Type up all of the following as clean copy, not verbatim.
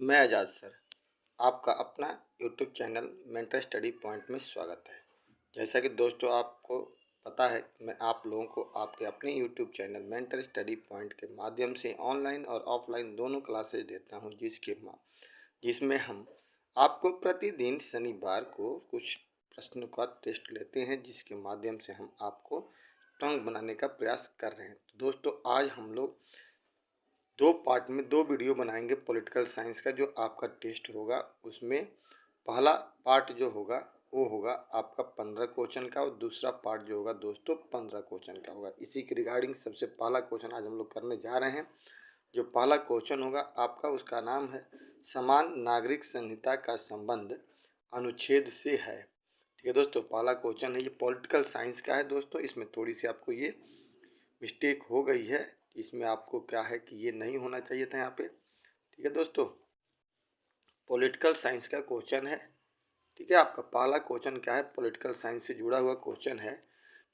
मैं आज़ाद सर, आपका अपना YouTube channel mentor study point में स्वागत है। जैसा कि दोस्तों आपको पता है, मैं आप लोगों को आपके अपने YouTube channel mentor study point के माध्यम से ऑनलाइन और ऑफलाइन दोनों क्लासेस देता हूं, जिसमें हम आपको प्रतिदिन शनिवार को कुछ प्रश्नों का टेस्ट लेते हैं, जिसके माध्यम से हम आपको स्ट्रांग बनाने का प्रयास कर रहे हैं। तो दोस्तों, आज हम लोग दो पार्ट में दो वीडियो बनाएंगे पॉलिटिकल साइंस का, जो आपका टेस्ट होगा। उसमें पहला पार्ट जो होगा वो होगा आपका 15 क्वेश्चन का, और दूसरा पार्ट जो होगा दोस्तों 15 क्वेश्चन का होगा। इसी के रिगार्डिंग सबसे पहला क्वेश्चन आज हम लोग करने जा रहे हैं। जो पहला क्वेश्चन होगा आपका, उसका नाम है समान नागरिक संहिता का संबंध अनुच्छेद से है। ठीक है दोस्तों, पहला क्वेश्चन है, ये पॉलिटिकल साइंस का है दोस्तों। इसमें थोड़ी सी आपको ये मिस्टेक हो गई है, इसमें आपको क्या है कि ये नहीं होना चाहिए था यहाँ पे। ठीक है दोस्तों, पॉलिटिकल साइंस का क्वेश्चन है। ठीक है, आपका पहला क्वेश्चन क्या है, पॉलिटिकल साइंस से जुड़ा हुआ क्वेश्चन है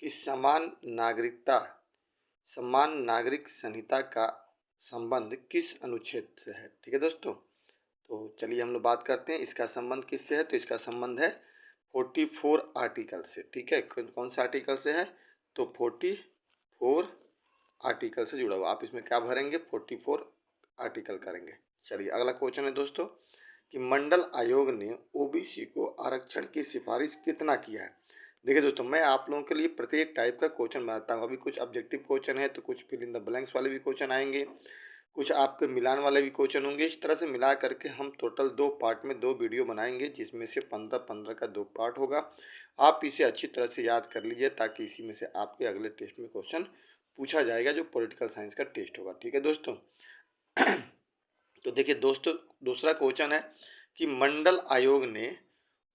कि समान नागरिक संहिता का संबंध किस अनुच्छेद से है। ठीक है दोस्तों, तो चलिए हम लोग बात करते हैं इसका संबंध किससे है। तो इसका संबंध है 44 आर्टिकल से। ठीक है, कौन सा आर्टिकल से है, तो 44 आर्टिकल से जुड़ा हुआ। आप इसमें क्या भरेंगे, 44 आर्टिकल करेंगे। चलिए अगला क्वेश्चन है दोस्तों कि मंडल आयोग ने ओबीसी को आरक्षण की सिफारिश कितना किया है। देखिए दोस्तों, मैं आप लोगों के लिए प्रत्येक टाइप का क्वेश्चन बनाता हूँ। अभी कुछ ऑब्जेक्टिव क्वेश्चन है, तो कुछ फिल इन द ब्लैंक्स वाले भी क्वेश्चन आएंगे, कुछ आपके मिलान वाले भी क्वेश्चन होंगे। इस तरह से मिला करके हम टोटल दो पार्ट में दो वीडियो बनाएंगे, जिसमें से 15-15 का दो पार्ट होगा। आप इसे अच्छी तरह से याद कर लीजिए, ताकि इसी में से आपके अगले टेस्ट में क्वेश्चन पूछा जाएगा, जो पॉलिटिकल साइंस का टेस्ट होगा। ठीक है दोस्तों, तो देखिए दोस्तों, दूसरा क्वेश्चन है कि मंडल आयोग ने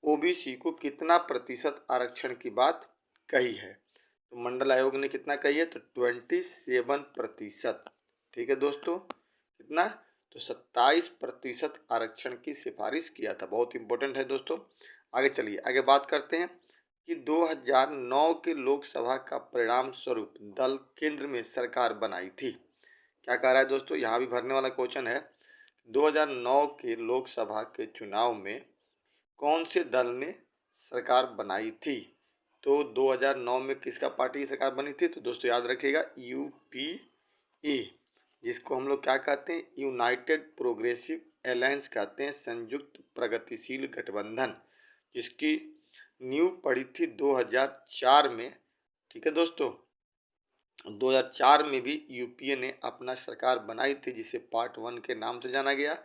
ओबीसी को कितना प्रतिशत आरक्षण की बात कही है। तो मंडल आयोग ने कितना कही है, तो 27%। ठीक है दोस्तों, कितना, तो 27% आरक्षण की सिफारिश किया था। बहुत इंपॉर्टेंट है दोस्तों। आगे चलिए, आगे बात करते हैं कि 2009 के लोकसभा का परिणाम स्वरूप दल केंद्र में सरकार बनाई थी। क्या कह रहा है दोस्तों, यहाँ भी भरने वाला क्वेश्चन है। 2009 के लोकसभा के चुनाव में कौन से दल ने सरकार बनाई थी। तो 2009 में किसका पार्टी की सरकार बनी थी, तो दोस्तों याद रखिएगा यूपीए, जिसको हम लोग क्या कहते हैं, यूनाइटेड प्रोग्रेसिव अलायंस कहते हैं, संयुक्त प्रगतिशील गठबंधन, जिसकी नींव पड़ी थी 2004 में। ठीक है दोस्तों, 2004 में भी यूपीए ने अपना सरकार बनाई थी, जिसे पार्ट 1 के नाम से जाना गया।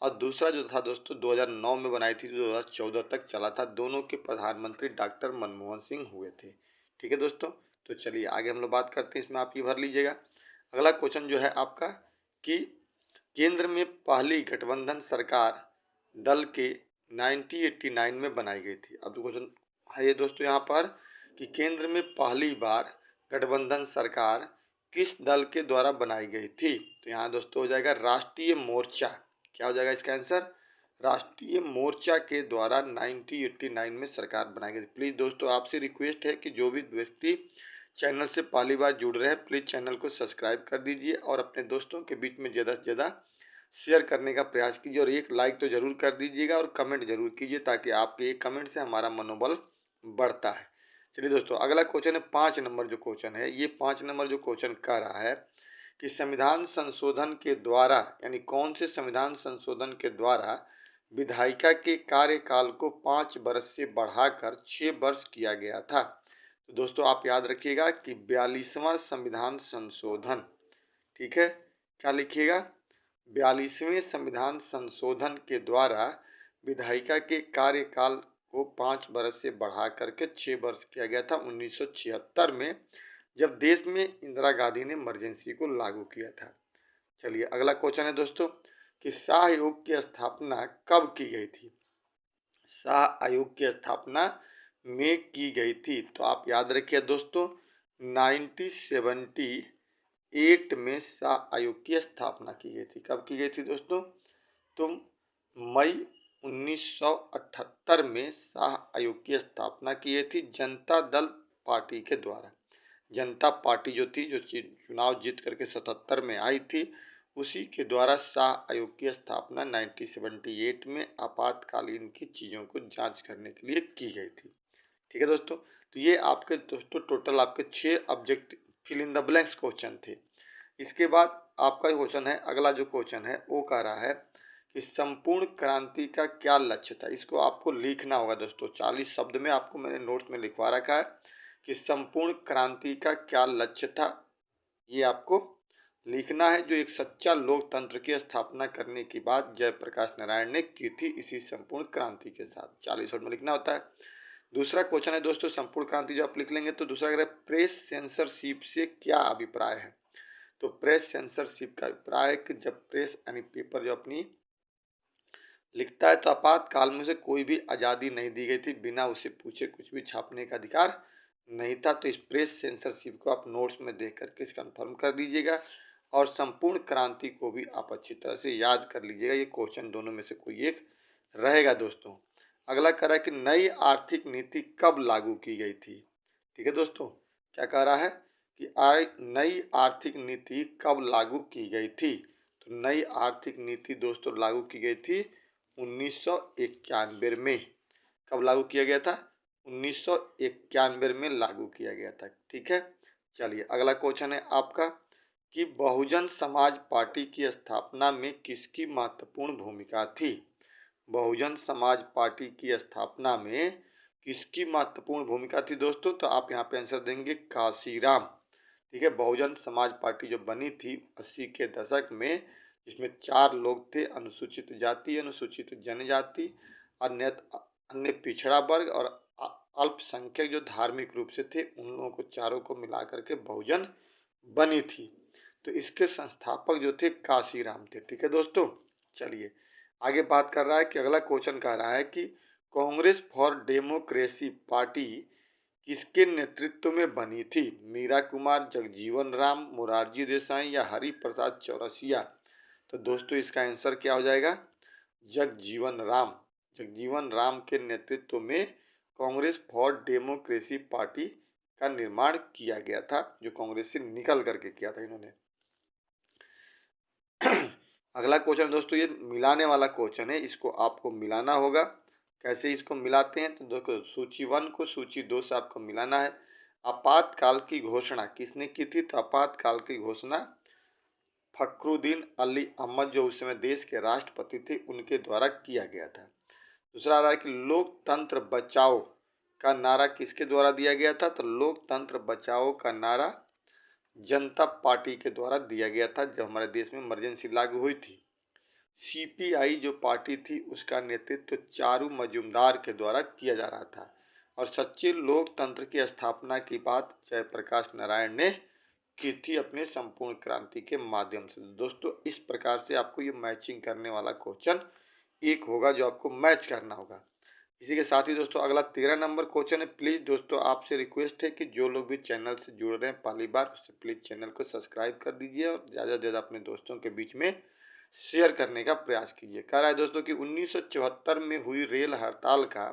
और दूसरा जो था दोस्तों 2009 में बनाई थी, 2014 तक चला था। दोनों के प्रधानमंत्री डॉक्टर मनमोहन सिंह हुए थे। ठीक है दोस्तों, तो चलिए आगे हम लोग बात करते हैं, इसमें आप ये भर लीजिएगा। अगला क्वेश्चन जो है आपका कि केंद्र में पहली गठबंधन सरकार दल के 1989 में बनाई गई थी। अब क्वेश्चन है ये दोस्तों यहाँ पर कि केंद्र में पहली बार गठबंधन सरकार किस दल के द्वारा बनाई गई थी। तो यहाँ दोस्तों हो जाएगा राष्ट्रीय मोर्चा। क्या हो जाएगा इसका आंसर, राष्ट्रीय मोर्चा के द्वारा 1989 में सरकार बनाई गई थी। प्लीज़ दोस्तों, आपसे रिक्वेस्ट है कि जो भी व्यक्ति चैनल से पहली बार जुड़ रहे हैं, प्लीज़ चैनल को सब्सक्राइब कर दीजिए और अपने दोस्तों के बीच में ज़्यादा से ज़्यादा शेयर करने का प्रयास कीजिए, और एक लाइक तो ज़रूर कर दीजिएगा और कमेंट जरूर कीजिए, ताकि आपके एक कमेंट से हमारा मनोबल बढ़ता है। चलिए दोस्तों, अगला क्वेश्चन है 5 नंबर जो क्वेश्चन है, ये 5 नंबर जो क्वेश्चन कह रहा है कि संविधान संशोधन के द्वारा, यानी कौन से संविधान संशोधन के द्वारा विधायिका के कार्यकाल को 5 वर्ष से बढ़ाकर 6 वर्ष किया गया था। तो दोस्तों आप याद रखिएगा कि 42वां संविधान संशोधन। ठीक है, क्या लिखिएगा, 42वें संविधान संशोधन के द्वारा विधायिका के कार्यकाल को 5 वर्ष से बढ़ा करके 6 वर्ष किया गया था 1976 में, जब देश में इंदिरा गांधी ने इमरजेंसी को लागू किया था। चलिए अगला क्वेश्चन है दोस्तों कि शाह आयोग की स्थापना कब की गई थी। शाह आयोग की स्थापना में की गई थी। तो आप याद रखिए दोस्तों, 1978 में शाह आयोग की स्थापना की गई थी। कब की गई थी दोस्तों, तो मई 1978 में शाह आयोग की स्थापना की गई थी जनता दल पार्टी के द्वारा। जनता पार्टी जो थी, जो चुनाव जीत करके 77 में आई थी, उसी के द्वारा शाह आयोग की स्थापना 1978 में आपातकालीन की चीज़ों को जांच करने के लिए की गई थी। ठीक है दोस्तों, तो ये आपके दोस्तों टोटल आपके 6 object fill in the blanks question थे। इसके बाद आपका क्वेश्चन है, अगला जो क्वेश्चन है वो कह रहा है कि संपूर्ण क्रांति का क्या लक्ष्य था। इसको आपको लिखना होगा दोस्तों, 40 शब्द में आपको मैंने नोट्स में लिखवा रखा है कि संपूर्ण क्रांति का क्या लक्ष्य था। ये आपको लिखना है, जो एक सच्चा लोकतंत्र की स्थापना करने की बात जयप्रकाश नारायण ने की थी इसी संपूर्ण क्रांति के साथ। 40 शब्द में लिखना होता है। दूसरा क्वेश्चन है दोस्तों, संपूर्ण क्रांति जो आप लिख लेंगे तो दूसरा अगर प्रेस सेंसरशिप से क्या अभिप्राय है। तो प्रेस सेंसरशिप का अभिप्राय है कि जब प्रेस यानी पेपर जो अपनी लिखता है तो आपातकाल में उसे कोई भी आज़ादी नहीं दी गई थी, बिना उसे पूछे कुछ भी छापने का अधिकार नहीं था। तो इस प्रेस सेंसरशिप को आप नोट्स में देख करके कंफर्म कर दीजिएगा और संपूर्ण क्रांति को भी आप अच्छी तरह से याद कर लीजिएगा। ये क्वेश्चन दोनों में से कोई एक रहेगा दोस्तों। अगला कह रहा है कि नई आर्थिक नीति कब लागू की गई थी। ठीक है दोस्तों, क्या कह रहा है कि नई आर्थिक नीति कब लागू की गई थी। तो नई आर्थिक नीति दोस्तों लागू की गई थी 1991 में। कब लागू किया गया था? 1991 में लागू किया गया था। ठीक है, चलिए अगला क्वेश्चन है आपका कि बहुजन समाज पार्टी की स्थापना में किसकी महत्वपूर्ण भूमिका थी। बहुजन समाज पार्टी की स्थापना में किसकी महत्वपूर्ण भूमिका थी दोस्तों। तो आप यहाँ पे आंसर देंगे काशीराम। ठीक है, बहुजन समाज पार्टी जो बनी थी 80 के दशक में, जिसमें 4 लोग थे, अनुसूचित जाति, अनुसूचित जनजाति, अन्य पिछड़ा वर्ग और अल्पसंख्यक जो धार्मिक रूप से थे, उन लोगों को चारों को मिला करके बहुजन बनी थी। तो इसके संस्थापक जो थे काशीराम थे। ठीक है दोस्तों, चलिए आगे बात कर रहा है कि अगला क्वेश्चन कह रहा है कि कांग्रेस फॉर डेमोक्रेसी पार्टी किसके नेतृत्व में बनी थी। मीरा कुमार, जगजीवन राम, मोरारजी देसाई या हरि प्रसाद चौरसिया। तो दोस्तों इसका आंसर क्या हो जाएगा? जगजीवन राम। जगजीवन राम के नेतृत्व में कांग्रेस फॉर डेमोक्रेसी पार्टी का निर्माण किया गया था, जो कांग्रेस से निकल करके किया था इन्होंने। अगला क्वेश्चन दोस्तों ये मिलाने वाला क्वेश्चन है, इसको आपको मिलाना होगा। कैसे इसको मिलाते हैं? तो देखो, सूची 1 को सूची 2 से आपको मिलाना है। आपातकाल की घोषणा किसने की थी? तो आपातकाल की घोषणा फखरुद्दीन अली अहमद, जो उस समय देश के राष्ट्रपति थे, उनके द्वारा किया गया था। दूसरा आ रहा है कि लोकतंत्र बचाओ का नारा किसके द्वारा दिया गया था। तो लोकतंत्र बचाओ का नारा जनता पार्टी के द्वारा दिया गया था, जब हमारे देश में इमरजेंसी लागू हुई थी। सीपीआई जो पार्टी थी उसका नेतृत्व चारू मजूमदार के द्वारा किया जा रहा था और सच्चे लोकतंत्र की स्थापना की बात जयप्रकाश नारायण ने की थी अपने संपूर्ण क्रांति के माध्यम से। दोस्तों इस प्रकार से आपको ये मैचिंग करने वाला क्वेश्चन एक होगा जो आपको मैच करना होगा। इसी के साथ ही दोस्तों अगला 13 नंबर क्वेश्चन है। प्लीज़ दोस्तों आपसे रिक्वेस्ट है कि जो लोग भी चैनल से जुड़ रहे हैं पहली बार, उससे प्लीज़ चैनल को सब्सक्राइब कर दीजिए और ज़्यादा से ज़्यादा अपने दोस्तों के बीच में शेयर करने का प्रयास कीजिए। कह रहा है दोस्तों कि 1974 में हुई रेल हड़ताल का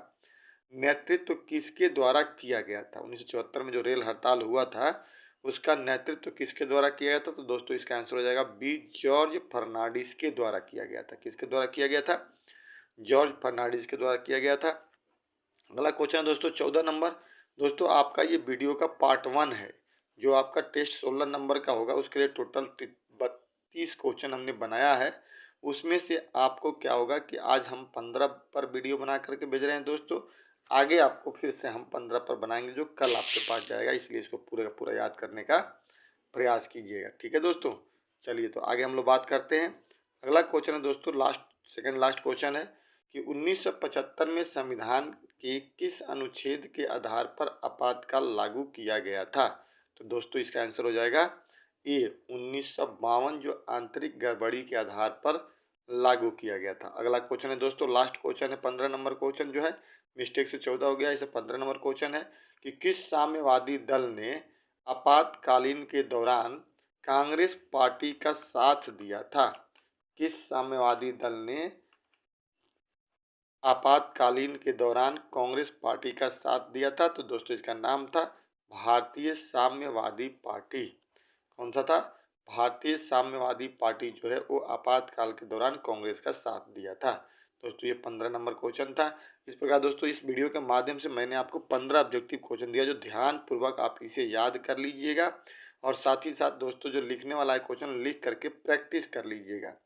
नेतृत्व किसके द्वारा किया गया था। 1974 में जो रेल हड़ताल हुआ था उसका नेतृत्व किसके द्वारा किया गया था। तो दोस्तों इसका आंसर हो जाएगा बी, जॉर्ज फर्नांडिस के द्वारा किया गया था। किसके द्वारा किया गया था? जॉर्ज फर्नांडिस के द्वारा किया गया था। अगला क्वेश्चन दोस्तों 14 नंबर। दोस्तों आपका ये वीडियो का पार्ट 1 है, जो आपका टेस्ट 16 नंबर का होगा। उसके लिए टोटल 32 क्वेश्चन हमने बनाया है। उसमें से आपको क्या होगा कि आज हम 15 पर वीडियो बना करके भेज रहे हैं दोस्तों। आगे आपको फिर से हम 15 पर बनाएंगे, जो कल आपके पास जाएगा, इसलिए इसको पूरा का पूरा याद करने का प्रयास कीजिएगा। ठीक है दोस्तों, चलिए तो आगे हम लोग बात करते हैं। अगला क्वेश्चन है दोस्तों सेकंड लास्ट क्वेश्चन है कि 1975 में संविधान के किस अनुच्छेद के आधार पर आपातकाल लागू किया गया था। तो दोस्तों इसका आंसर हो जाएगा ए, 1952, जो आंतरिक गड़बड़ी के आधार पर लागू किया गया था। अगला क्वेश्चन है दोस्तों लास्ट क्वेश्चन है, 15 नंबर क्वेश्चन जो है, मिस्टेक से 14 हो गया, इसे 15 नंबर क्वेश्चन है कि किस साम्यवादी दल ने आपातकालीन के दौरान कांग्रेस पार्टी का साथ दिया था। किस साम्यवादी दल ने आपातकालीन के दौरान कांग्रेस पार्टी का साथ दिया था। तो दोस्तों इसका नाम था भारतीय साम्यवादी पार्टी। कौन सा था? भारतीय साम्यवादी पार्टी जो है वो आपातकाल के दौरान कांग्रेस का साथ दिया था। दोस्तों ये 15 नंबर क्वेश्चन था। इस प्रकार दोस्तों इस वीडियो के माध्यम से मैंने आपको 15 ऑब्जेक्टिव क्वेश्चन दिया, जो ध्यानपूर्वक आप इसे याद कर लीजिएगा और साथ ही साथ दोस्तों जो लिखने वाला है क्वेश्चन लिख करके प्रैक्टिस कर लीजिएगा।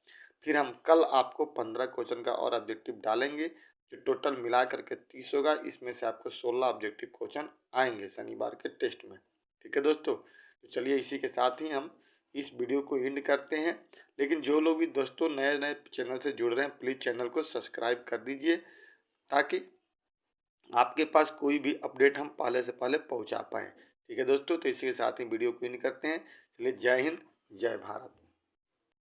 फिर हम कल आपको 15 क्वेश्चन का और ऑब्जेक्टिव डालेंगे, जो टोटल मिला करके 30 होगा। इसमें से आपको 16 ऑब्जेक्टिव क्वेश्चन आएंगे शनिवार के टेस्ट में। ठीक है दोस्तों, तो चलिए इसी के साथ ही हम इस वीडियो को एंड करते हैं। लेकिन जो लोग भी दोस्तों नए नए चैनल से जुड़ रहे हैं, प्लीज़ चैनल को सब्सक्राइब कर दीजिए, ताकि आपके पास कोई भी अपडेट हम पहले से पहले पहुंचा पाएँ। ठीक है दोस्तों, तो इसी के साथ ही वीडियो को एंड करते हैं। चलिए, जय हिंद, जय भारत।